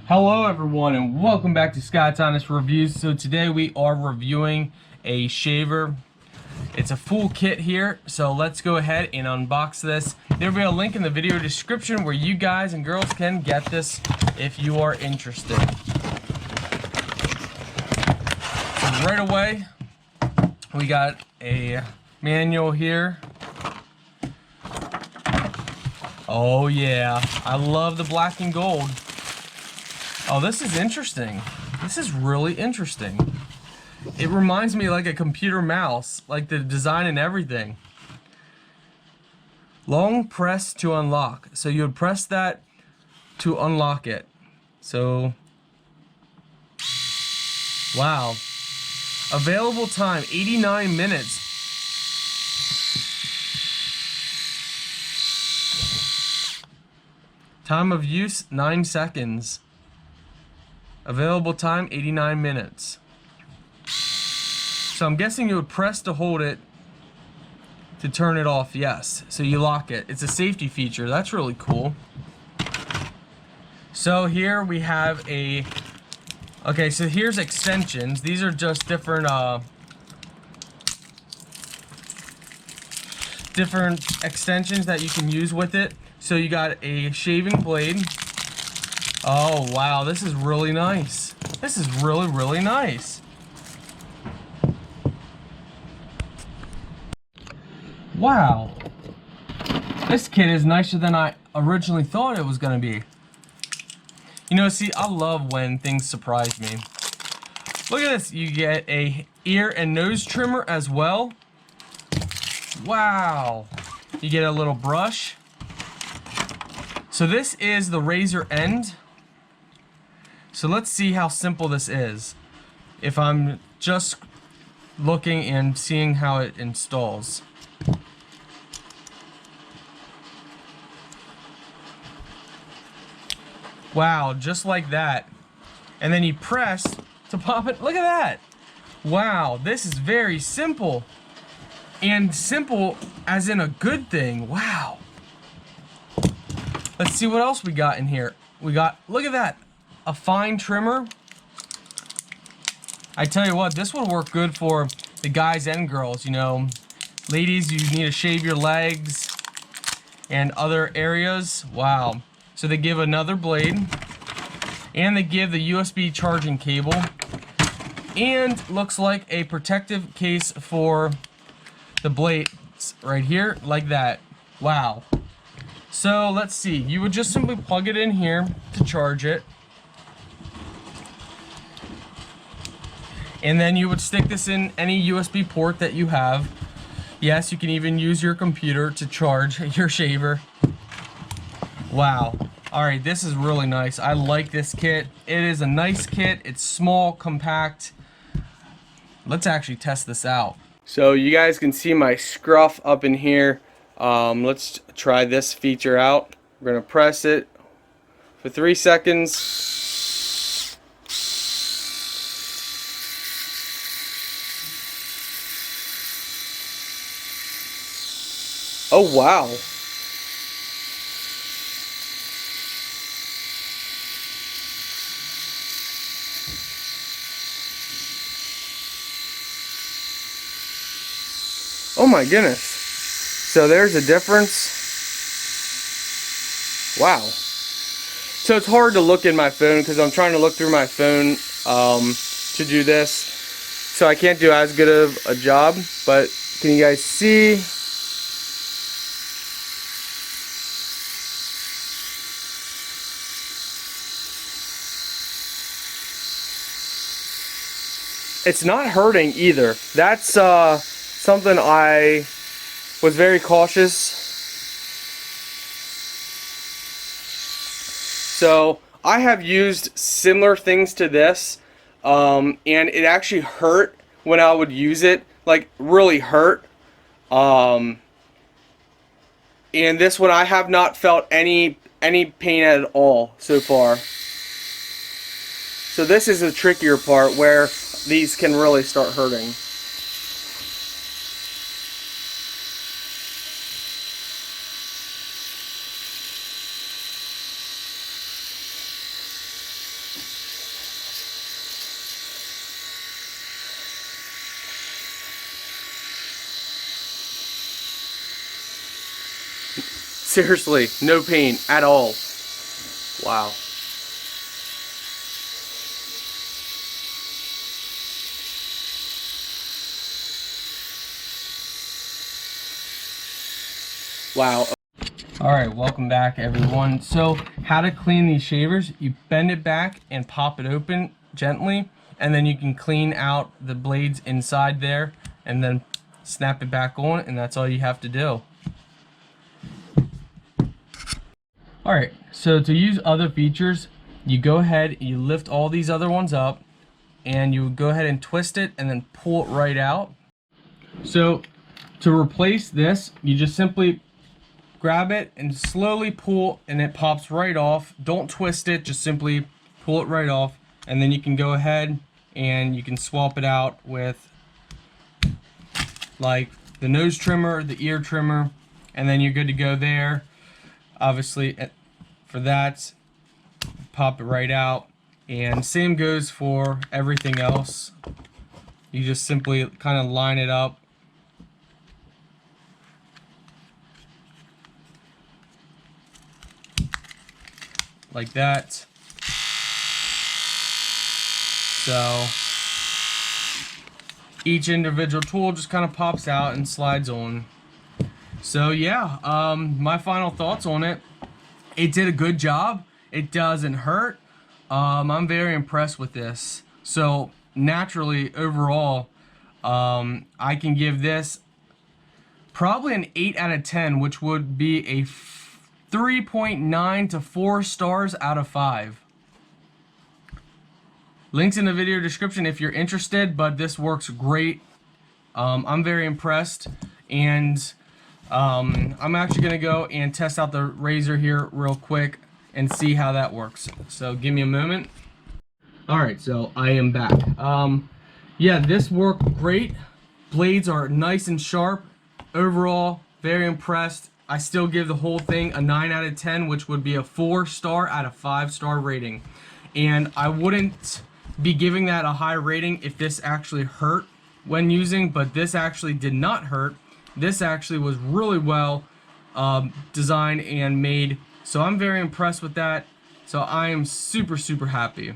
Hello everyone and welcome back to Scott's Honest Reviews. So today we are reviewing a shaver. It's a full kit here, so let's go ahead and unbox this. There will be a link in the video description where you guys and girls can get this if you are interested. So right away, we got a manual here. Oh yeah, I love the black and gold. Oh, this is interesting. This is really interesting. It reminds me like a computer mouse, like the design and everything. Long press to unlock. So you would press that to unlock it. So, wow. Available time, 89 minutes. Time of use, 9 seconds. Available time, 89 minutes. So I'm guessing you would press to hold it to turn it off, yes. So you lock it. It's a safety feature. That's really cool. So here we have a... Okay, so here's extensions. These are just different extensions that you can use with it. So you got a shaving blade. Oh wow, this is really nice. This is really nice. Wow. This kit is nicer than I originally thought it was gonna be. You know, see, I love when things surprise me. Look at this, you get a ear and nose trimmer as well. Wow. You get a little brush. So this is the razor end. So let's see how simple this is. If I'm just looking and seeing how it installs. Wow, just like that. And then you press to pop it. Look at that. Wow, this is very simple. And simple as in a good thing. Wow. Let's see what else we got in here. We got, look at that. A fine trimmer. I tell you what, this would work good for the guys and girls, you know. Ladies, you need to shave your legs and other areas. Wow. So they give another blade, and they give the USB charging cable, and looks like a protective case for the blades right here, like that. Wow. So let's see, you would just simply plug it in here to charge it. And then you would stick this in any USB port that you have. Yes, you can even use your computer to charge your shaver. Wow. Alright, this is really nice. I like this kit. It is a nice kit. It's small, compact. Let's actually test this out. So you guys can see my scruff up in here. Let's try this feature out. We're going to press it for 3 seconds. Oh wow. Oh my goodness. So there's a difference. Wow. So it's hard to look in my phone because I'm trying to look through my phone to do this. So I can't do as good of a job, but can you guys see? It's not hurting either. That's something I was very cautious. So I have used similar things to this, and it actually hurt when I would use it, like really hurt. And this one I have not felt any pain at all so far. So this is the trickier part where these can really start hurting. Seriously, no pain at all. Wow. Wow. Alright, welcome back everyone. So, how to clean these shavers: you bend it back and pop it open gently, and then you can clean out the blades inside there, and then snap it back on, and that's all you have to do. Alright, so to use other features, you go ahead, you lift all these other ones up, and you go ahead and twist it and then pull it right out. So to replace this, you just simply grab it and slowly pull, and it pops right off. Don't twist it, just simply pull it right off, and then you can go ahead and you can swap it out with like the nose trimmer, the ear trimmer, and then you're good to go there. Obviously for that, pop it right out, and same goes for everything else. You just simply kind of line it up. Like that. So each individual tool just kind of pops out and slides on. So yeah, my final thoughts on it: it did a good job. It doesn't hurt. I'm very impressed with this. So naturally, overall, I can give this probably an 8 out of 10, which would be a 3.9 to 4 stars out of 5. Links in the video description if you're interested, but this works great. I'm very impressed, and I'm actually gonna go and test out the razor here real quick and see how that works. So give me a moment. Alright, so I am back. Yeah, this worked great. Blades are nice and sharp. Overall, very impressed. I still give the whole thing a 9 out of 10, which would be a 4-star out of 5-star rating. And I wouldn't be giving that a high rating if this actually hurt when using, but this actually did not hurt. This actually was really well designed and made. So I'm very impressed with that. So I am super happy.